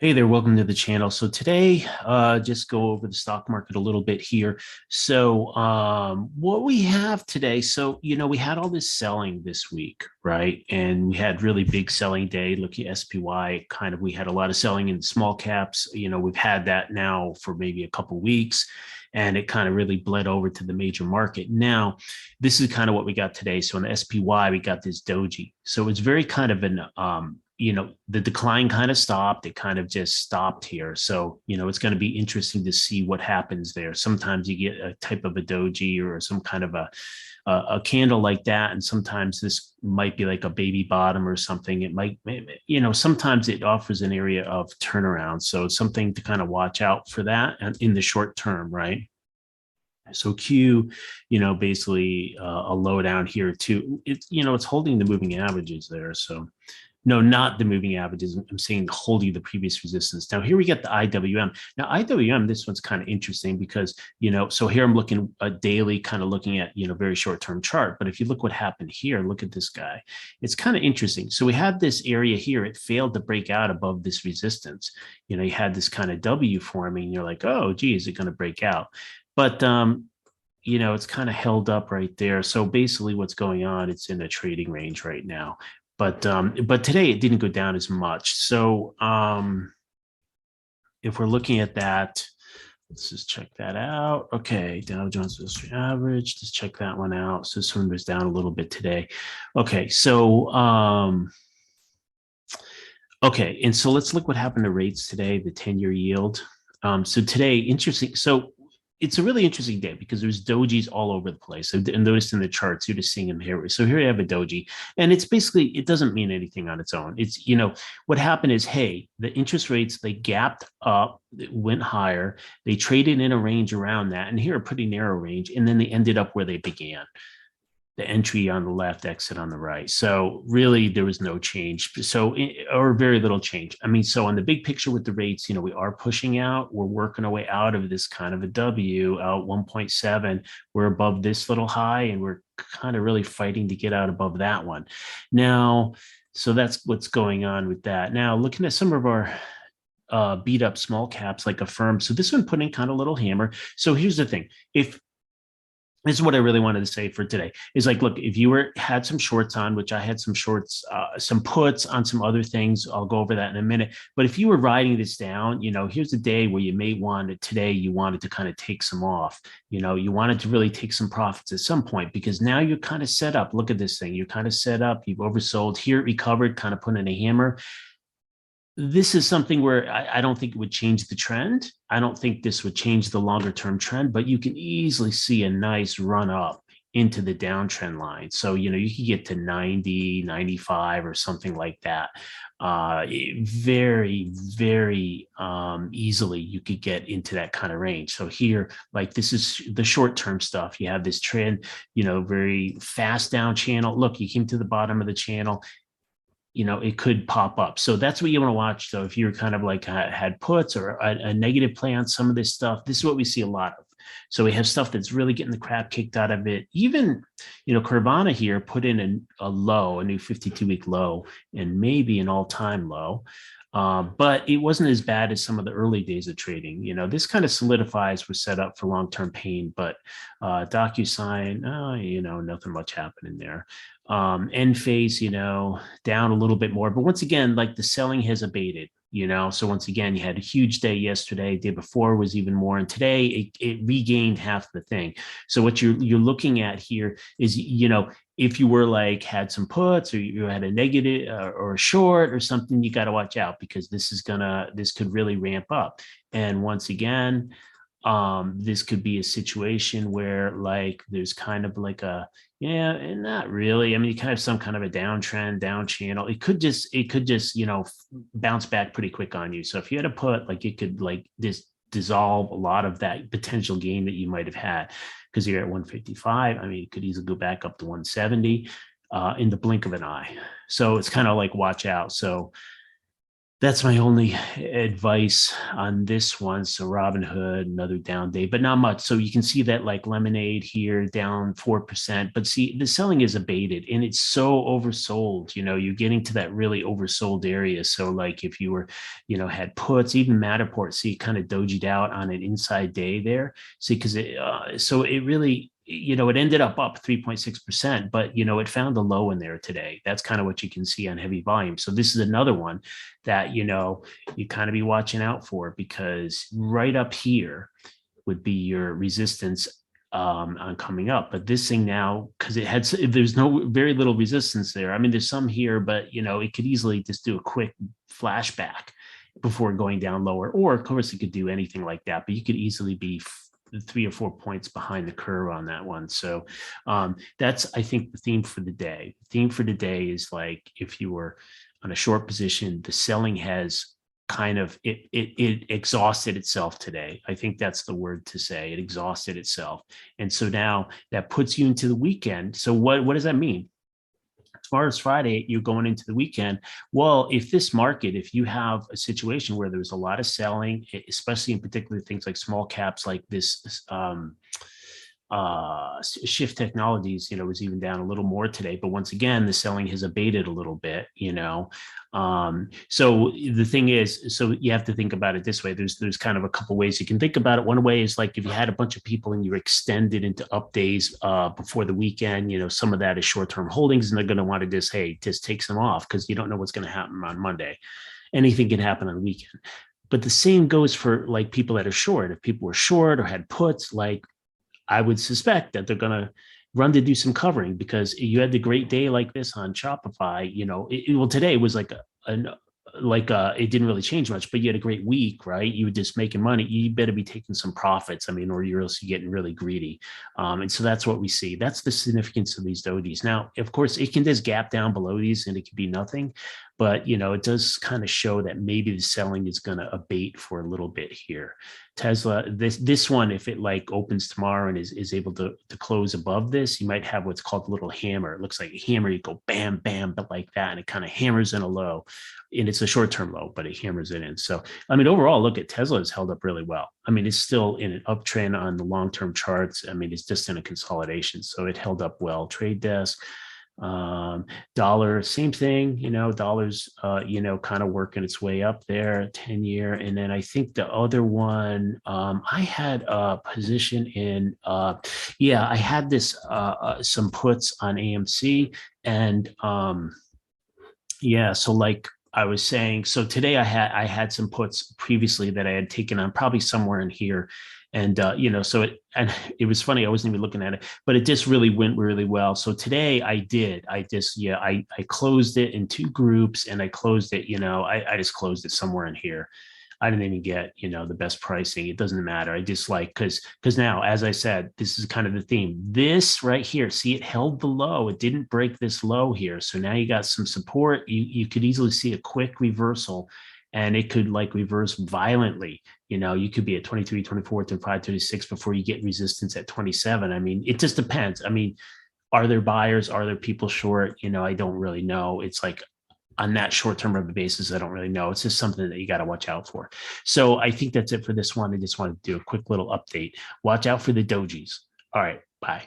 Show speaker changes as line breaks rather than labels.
Hey there, welcome to the channel. So today, just go over the stock market a little bit here. What we have today, we had all this selling this week, right? And we had really big selling day. Look at SPY, we had a lot of selling in small caps. We've had that now for maybe a couple weeks, and it kind of really bled over to the major market. Now, this is kind of what we got today. So in the SPY, we got this doji. So it's very kind of the decline kind of stopped. It kind of just stopped here. So, it's going to be interesting to see what happens there. Sometimes you get a type of a doji or some kind of a candle like that. And sometimes this might be like a baby bottom or something. It might, sometimes it offers an area of turnaround. So it's something to kind of watch out for that and in the short term, right? So Q, basically a low down here too. It's holding the moving averages there. So no, not the moving averages. I'm saying holding the previous resistance. Now here we get the IWM. Now IWM, this one's kind of interesting because, so here I'm looking a daily, kind of looking at, very short-term chart. But if you look what happened here, look at this guy. It's kind of interesting. So we had this area here. It failed to break out above this resistance. You had this kind of W forming. You're like, oh, gee, is it going to break out? But it's kind of held up right there. So basically what's going on, it's in a trading range right now. But today it didn't go down as much. So if we're looking at that, let's just check that out. Okay, Dow Jones Industrial Average, just check that one out. So this one was down a little bit today. Okay, okay, and so let's look what happened to rates today, the 10-year yield. So today, interesting. So it's a really interesting day because there's dojis all over the place. I've noticed in the charts, you're just seeing them here. So here you have a doji, and it's basically, it doesn't mean anything on its own. It's, what happened is, hey, the interest rates, they gapped up, it went higher. They traded in a range around that, and here a pretty narrow range, and then they ended up where they began. The entry on the left, exit on the right. So really there was no change. Or very little change. I mean, so on the big picture with the rates, we are pushing out. We're working our way out of this kind of a W out 1.7. We're above this little high, and we're kind of really fighting to get out above that one. Now, so that's what's going on with that. Now, looking at some of our beat up small caps like a firm. So this one put in kind of a little hammer. So here's the thing. If this is what I really wanted to say for today is like, look, if you had some shorts on, which I had some shorts, some puts on some other things, I'll go over that in a minute. But if you were riding this down, here's a day where you may want it today, you wanted to kind of take some off, you wanted to really take some profits at some point because now you're kind of set up. Look at this thing. You're kind of set up. You've oversold here, it recovered, kind of put in a hammer. This is something where I don't think it would change the trend. I don't think this would change the longer term trend, but you can easily see a nice run up into the downtrend line. So, you could get to 90, 95 or something like that. Very, very easily you could get into that kind of range. So here, like this is the short-term stuff. You have this trend, very fast down channel. Look, you came to the bottom of the channel, it could pop up. So that's what you want to watch. So if you're kind of like had puts or a negative play on some of this stuff, this is what we see a lot of. So we have stuff that's really getting the crap kicked out of it. Even, Carvana here put in a low, a new 52-week low, and maybe an all-time low. But it wasn't as bad as some of the early days of trading. This kind of solidifies we're set up for long-term pain, but DocuSign, nothing much happening there. End phase, down a little bit more. But once again, like the selling has abated, so once again, you had a huge day yesterday. Day before was even more, and today it regained half the thing. So what you're looking at here is, if you were like had some puts or you had a negative or a short or something, you got to watch out because this could really ramp up. And once again, this could be a situation where like there's kind of like yeah, and not really. I mean, you kind of have some kind of a downtrend, down channel. It could just bounce back pretty quick on you. So if you had to put, like, it could like dissolve a lot of that potential gain that you might have had because you're at 155. I mean, it could easily go back up to 170 in the blink of an eye. So it's kind of like watch out. So That's my only advice on this one. So Robinhood, another down day, but not much. So you can see that like lemonade here down 4%. But see, the selling is abated and it's so oversold. You're getting to that really oversold area. So like if you were, had puts, even Matterport, see, kind of dojied out on an inside day there. See, because so it really, it ended up 3.6%, but it found a low in there today. That's kind of what you can see on heavy volume. So this is another one that you kind of be watching out for, because right up here would be your resistance on coming up. But this thing now, because there's no very little resistance there. I mean, there's some here, but it could easily just do a quick flashback before going down lower. Or of course, it could do anything like that, but you could easily be 3 or 4 points behind the curve on that one. So that's, I think, the theme for the day. The theme for the day is like, if you were on a short position, the selling has kind of it exhausted itself today. I think that's the word to say. It exhausted itself. And so now that puts you into the weekend. So what does that mean? As far as Friday, you're going into the weekend. Well, if you have a situation where there's a lot of selling, especially in particular things like small caps, like this Shift Technologies, was even down a little more today, but once again, the selling has abated a little bit. So the thing is, so you have to think about it this way. There's kind of a couple ways you can think about it. One way is like if you had a bunch of people and you extended into up days before the weekend, some of that is short-term holdings, and they're going to want to just take some off because you don't know what's going to happen on Monday. Anything can happen on the weekend. But the same goes for like people that are short. If people were short or had puts, like I would suspect that they're going to run to do some covering, because you had the great day like this on Shopify. Well, today was like it didn't really change much, but you had a great week, right? You were just making money. You better be taking some profits. I mean, or you're also getting really greedy. And so that's what we see. That's the significance of these dojis. Now, of course, it can just gap down below these and it can be nothing, but it does kind of show that maybe the selling is going to abate for a little bit here. Tesla, this one, if it like opens tomorrow and is able to close above this, you might have what's called a little hammer. It looks like a hammer. You go bam, bam, but like that, and it kind of hammers in a low. And it's a short-term low, but it hammers it in. So, I mean, overall, look at Tesla has held up really well. I mean, it's still in an uptrend on the long-term charts. I mean, it's just in a consolidation. So it held up well. Trade desk, dollar, same thing, dollars, kind of working its way up there, 10-year. And then I think the other one, I had a position in, I had this, some puts on AMC, and so like I was saying, so today I had some puts previously that I had taken on, probably somewhere in here. And so it was funny, I wasn't even looking at it, but it just really went really well. So today I closed it in two groups, and I closed it, I just closed it somewhere in here. I didn't even get, the best pricing. It doesn't matter. I just like, because now, as I said, this is kind of the theme. This right here, see, it held the low. It didn't break this low here. So now you got some support. You could easily see a quick reversal, and it could like reverse violently. You could be at 23, 24 to 536 before you get resistance at 27. I mean, it just depends. I mean, are there buyers? Are there people short? I don't really know. It's like, on that short-term basis, I don't really know. It's just something that you got to watch out for. So I think that's it for this one. I just wanted to do a quick little update. Watch out for the dojis. All right, bye.